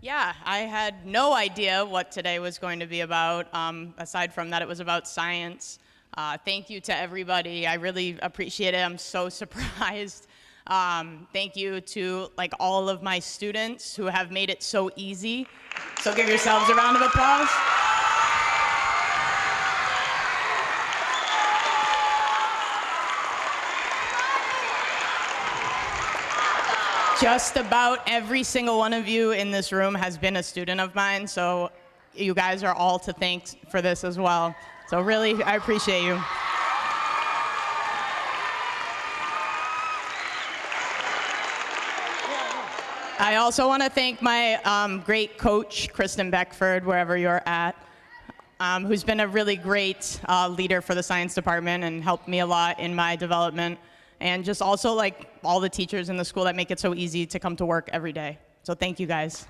Yeah, I had no idea what today was going to be about, aside from that it was about science. Thank you to everybody. I really appreciate it. I'm so surprised. Thank you to all of my students who have made it so easy. So give yourselves a round of applause. Just about every single one of you in this room has been a student of mine, so you guys are all to thank for this as well. So really, I appreciate you. I also want to thank my great coach, Kristen Beckford, wherever you're at, who's been a really great leader for the science department and helped me a lot in my development. And just also all the teachers in the school that make it so easy to come to work every day. So thank you guys.